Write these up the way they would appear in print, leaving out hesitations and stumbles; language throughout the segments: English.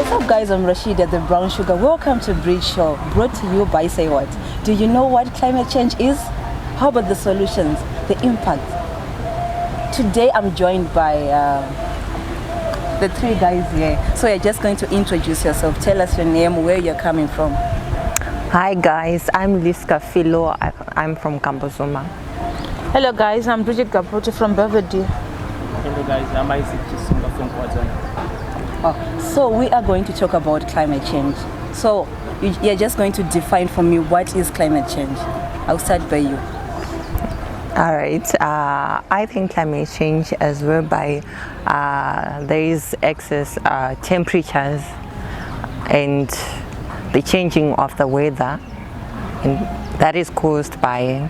What's up, guys? I'm Rashida, the Brown Sugar. Welcome to Bridge Show, brought to you by Say What. Do you know what climate change is? How about the solutions, the impact? Today I'm joined by the three guys here. So you're just going to introduce yourself. Tell us your name, where you're coming from. Hi guys, I'm Liska Philo. I'm from Kambozoma. Hello guys, I'm Bridget Gaprote from Belvedere. Hello guys, I'm Isaac Chisunga from Kwazana. So we are going to talk about climate change. So you're just going to define for me what is climate change. I'll start by you. All right. I think climate change is whereby there is excess temperatures and the changing of the weather, and that is caused by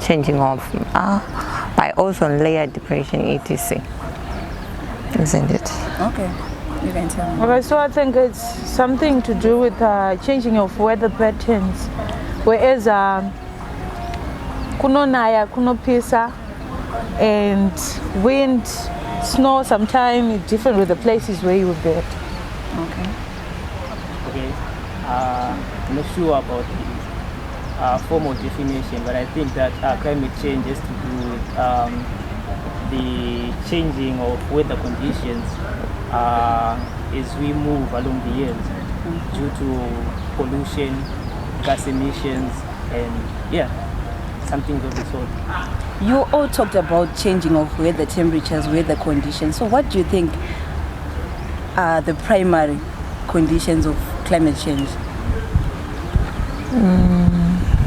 changing of by ozone layer depression, etc. Isn't it? Okay, you can tell me. Okay, so I think it's something to do with changing of weather patterns, whereas kunonaya, kunopisa, and wind, snow sometimes is different with the places where you get. Okay. Okay, I'm not sure about the formal definition, but I think that climate change has to do with the changing of weather conditions as we move along the years due to pollution, gas emissions, and something of the sort. You all talked about changing of weather temperatures, weather conditions. So what do you think are the primary conditions of climate change?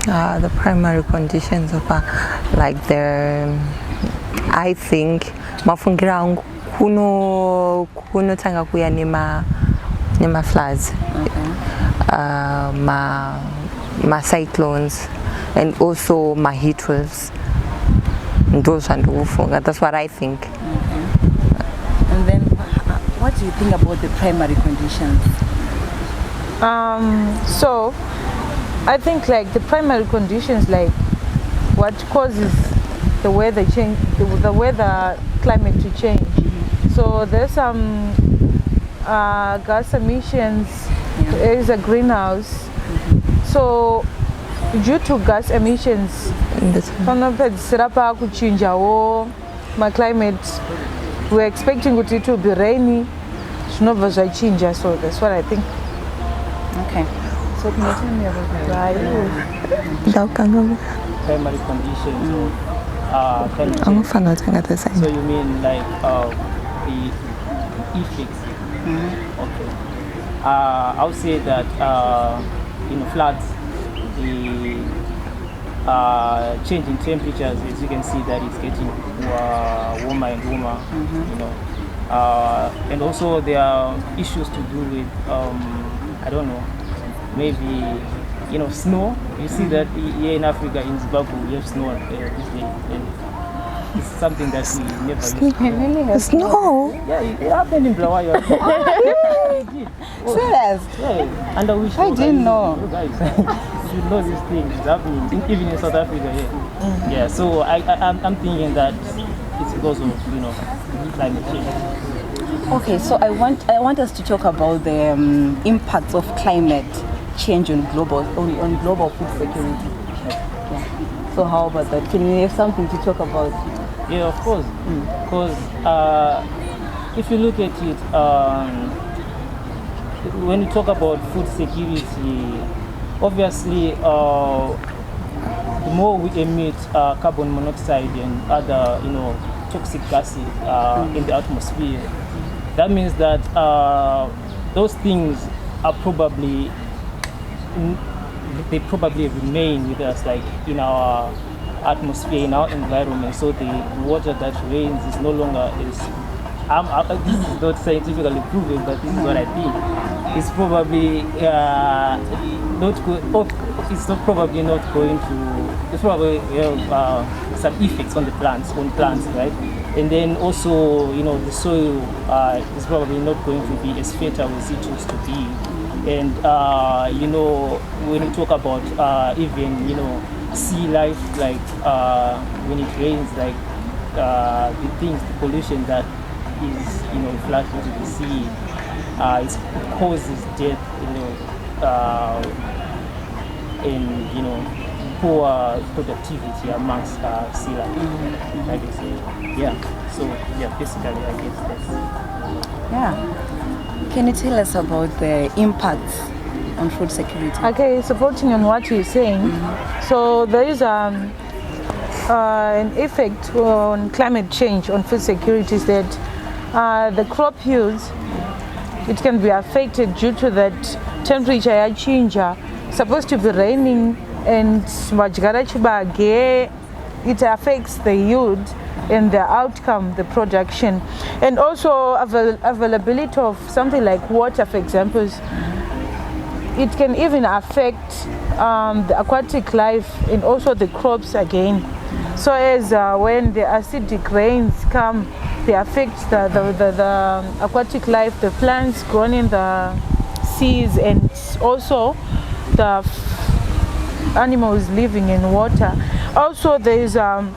The primary conditions of like I think mafungira angu kuno tanga kuya nema floods, ma cyclones, and also my heat waves. That's what I think. And then what do you think about the primary conditions? So I think like the primary conditions, like what causes the weather change, the weather climate to change. So there's some gas emissions. There is a greenhouse. So due to gas emissions, my climate, we're expecting it to be rainy. So that's what I think. Okay. So can you tell me about Primary conditions of climate change. So you mean like the effects? Okay. I would say that floods, the changing temperatures, as you can see, that it's getting warmer and warmer. And also there are issues to do with I don't know, maybe snow. You see that here in Africa, in Zimbabwe, we have snow this day, and it's something that we never used to have. Snow? Yeah, it happened in Bulawayo. It did. Serious? Yeah, and I didn't know. You guys, you should know these things. It's happening, even in South Africa. Yeah. Yeah. So I'm thinking that it's because of climate change. Okay, so I want us to talk about the impacts of climate change on global food security. Yeah. So how about that? Can we have something to talk about? Yeah, of course. Because if you look at it, when you talk about food security, obviously the more we emit carbon monoxide and other toxic gases in the atmosphere, that means that those things are probably remain with us, like in our atmosphere, in our environment. So the water that rains is no longer is. This is not scientifically proven, but this is what I think. It's probably not good. It's not probably not going to. It's probably some effects on plants, right? And then also, the soil is probably not going to be as fertile as it used to be. And when you talk about even sea life, like when it rains, like the pollution that is, flushed into the sea, it causes death, in poor productivity amongst sea life, like I say. Yeah. So yeah, basically, I guess that's. Yeah. Can you tell us about the impacts on food security? Okay, supporting on what you're saying. So there is an effect on climate change on food security is that the crop yields, it can be affected due to that temperature change. Supposed to be raining and it affects the yield and the outcome, the production, and also availability of something like water, for example. It can even affect the aquatic life and also the crops again. So as when the acidic rains come, they affect the aquatic life, the plants grown in the seas, and also the animals living in water. Also there is an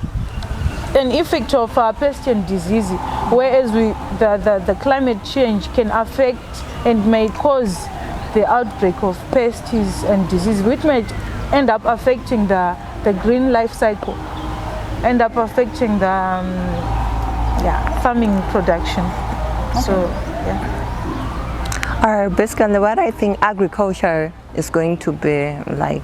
effect of pest and disease, whereas the climate change can affect and may cause the outbreak of pests and disease, which might end up affecting the green life cycle, end up affecting the farming production. So yeah. Basically, what I think agriculture is going to be like,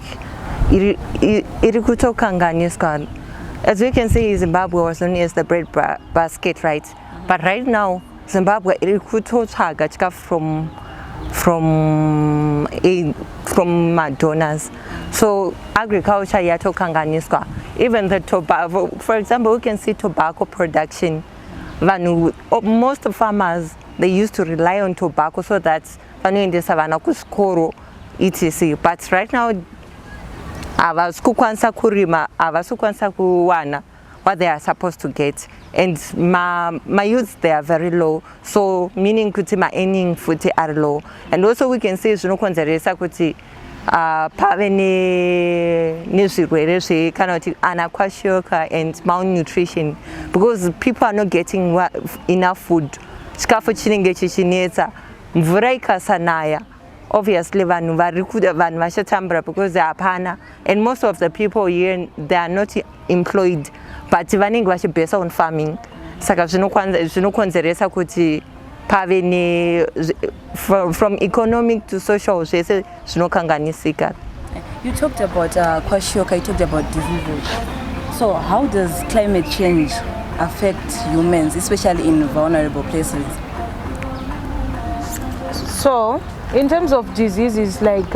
as we can see, Zimbabwe was known as the bread basket, right? But right now, Zimbabwe from donors. So agriculture yatokanganiswa. Even the tobacco, for example, we can see tobacco production. Most farmers, they used to rely on tobacco so that in the savannah kuskoro etc. But right now, avasukwanisa kurima, avasukwanisa kuwana what they are supposed to get, and my youths, they are very low, so meaning kuti my earning futhi are low. And also we can see zvinokonzeresa kuti pave nezvirwere zvekana kuti anakwashoka and malnutrition, because people are not getting enough food. Chikafu chinenge chichinetsa, mvura ikasanaya, obviously vanhu vachatambura because they are hapana, and most of the people here, they are not employed, but vanenge vachibase on farming. Saka zvinokonzeresa kuti pave from economic to social zvese zvinokanganisika. You talked about kwashoka, you talked about diseases. So how does climate change affect humans, especially in vulnerable places? So in terms of diseases, like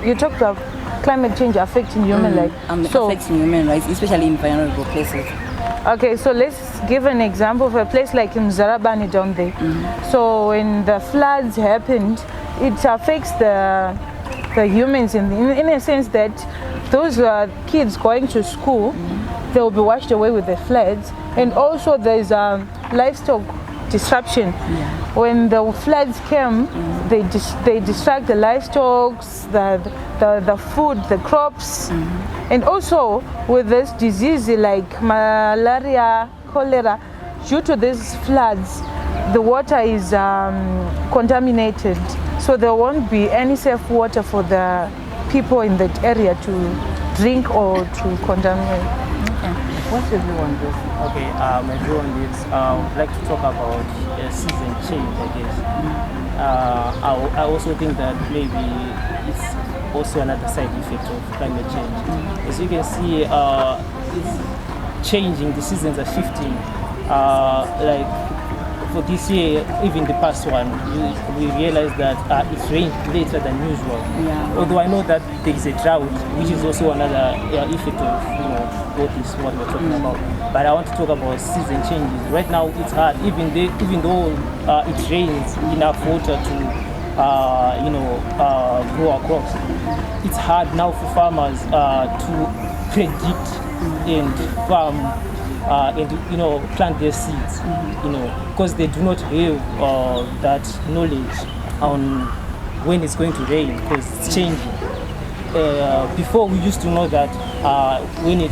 you talked about climate change affecting human life. Affecting human rights, especially in vulnerable places. Okay, so let's give an example of a place like in Zarabani down there. So when the floods happened, it affects the humans in a sense that those kids going to school, they will be washed away with the floods, and also there's livestock disruption. When the floods came, they distract the livestock, the food, the crops, and also with this disease like malaria, cholera, due to these floods, the water is contaminated, so there won't be any safe water for the people in that area to drink or to contaminate. What's your view on this? Okay, my view on this, I'd like to talk about season change, I guess. I also think that maybe it's also another side effect of climate change. As you can see, it's changing, the seasons are shifting. Like for this year, even the past one, we realized that it's rained later than usual. Although I know that there is a drought, which is also another effect of what we're talking about. But I want to talk about season changes. Right now, it's hard, even though it rains enough water to grow our crops. It's hard now for farmers to predict and farm and plant their seeds, because they do not have that knowledge on when it's going to rain, because it's changing. before we used to know that when we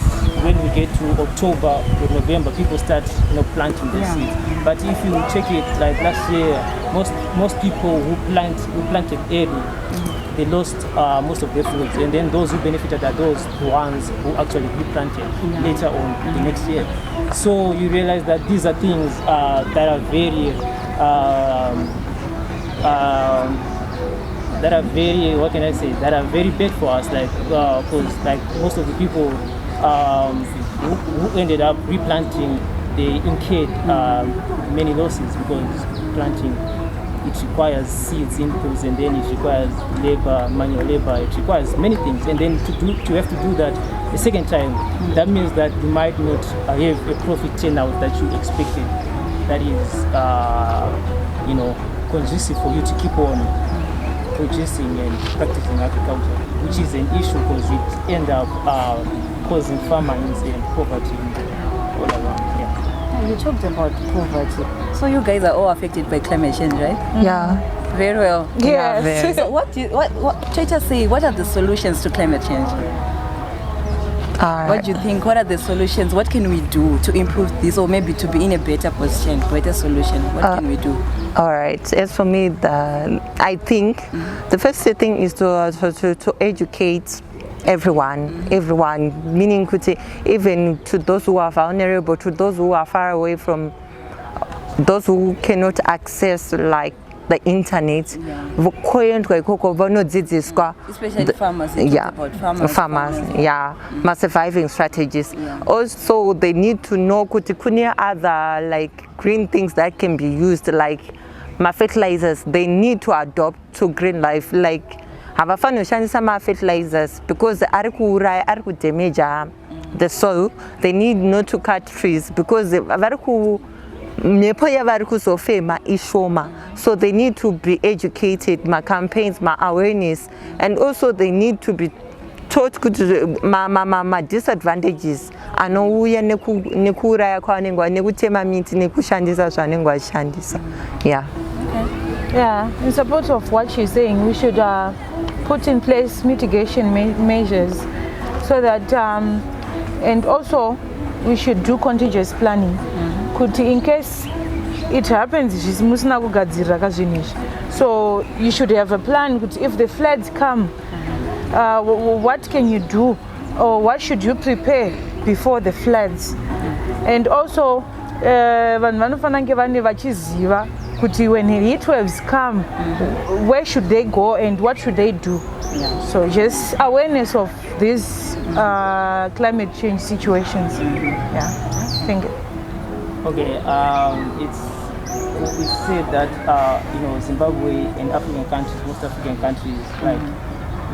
get to October or November, people start planting the seeds. But if you check it, like last year, most people who planted early, they lost most of their fruits, and then those who benefited are those ones who actually replanted later on the next year. So you realize that these are things that are very what can I say, that are very bad for us, like because like most of the people who ended up replanting, they incurred many losses, because planting, it requires seeds inputs, and then it requires labor, manual labor, it requires many things, and then to have to do that the second time, that means that you might not have a profit turnout that you expected, that is conducive for you to keep on producing and practicing agriculture, which is an issue because it ends up causing famines and poverty all around. You talked about poverty. So you guys are all affected by climate change, right? Yeah. Very well. Yeah, very. So what Chaita say, what are the solutions to climate change? What do you think? What are the solutions? What can we do to improve this, or maybe to be in a better position, better solution? What can we do? All right. As for me, I think the first thing is to educate everyone, meaning even to those who are vulnerable, to those who are far away from, those who cannot access like the internet. Especially farmers. Farmers, my surviving strategies. Also, they need to know other like green things that can be used, like my fertilizers. They need to adopt to green life, like havafana ushandisa ma fertilizers, because ari damage the soil. They need not to cut trees, because so they need to be educated, my campaigns, my awareness, and also they need to be taught my disadvantages. Yeah, in support of what she's saying, we should put in place mitigation measures, so that and also we should do contingency planning. In case it happens, so you should have a plan. If the floods come, what can you do, or what should you prepare before the floods? And also, when heat waves come, where should they go and what should they do? So just awareness of these climate change situations. Thank you. Okay, it's said that Zimbabwe and African countries, most African countries, like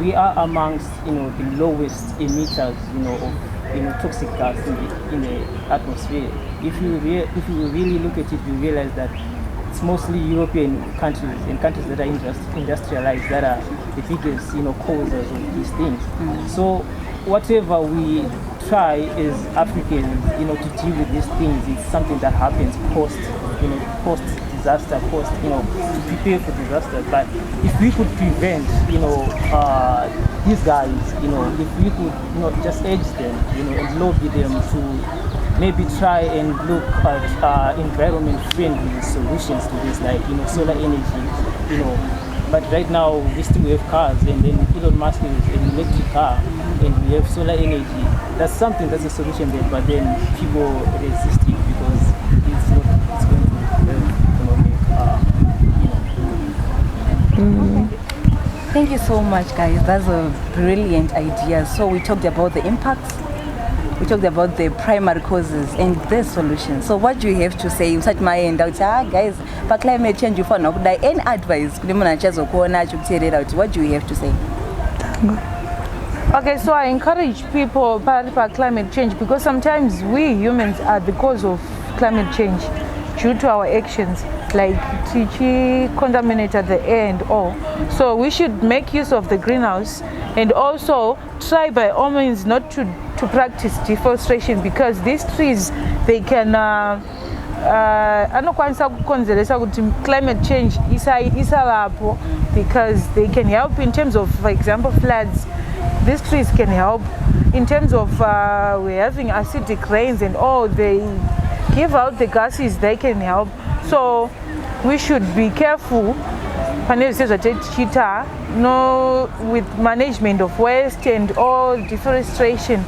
we are amongst the lowest emitters of toxic gas in the atmosphere. If you really look at it, you realize that it's mostly European countries and countries that are industrialized that are the biggest causes of these things. So whatever we try as Africans, to deal with these things, it's something that happens post disaster, to prepare for disaster. But if we could prevent, these guys, if we could, just edge them, and lobby them to maybe try and look at environment-friendly solutions to this, like solar energy, But right now we still have cars, and then Elon Musk is an electric car, and we have solar energy. That's something that's a solution there, but then people resist it because it's going to make Thank you so much, guys. That's a brilliant idea. So we talked about the impacts, we talked about the primary causes and the solutions. So what do you have to say? Such my end out, guys, for climate change, you found out any advice? What do you have to say? Okay, so I encourage people about climate change, because sometimes we humans are the cause of climate change due to our actions, like TG contaminate at the air and all. So we should make use of the greenhouse, and also try by all means not to practice deforestation, because these trees, they can climate change because they can help in terms of, for example, floods, these trees can help in terms of we're having acidic rains and all, they give out the gases, they can help. So we should be careful with management of waste and all deforestation.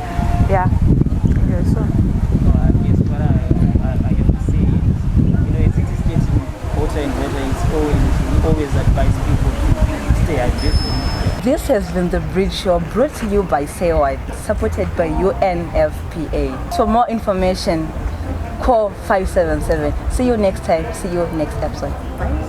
Yeah. So I guess what I have to say is, as it is getting hotter and weather is always advise people to stay hydrated. This has been the Bridge Show, brought to you by SAWAD, supported by UNFPA. For more information, call 577. See you next time. See you next episode. Bye.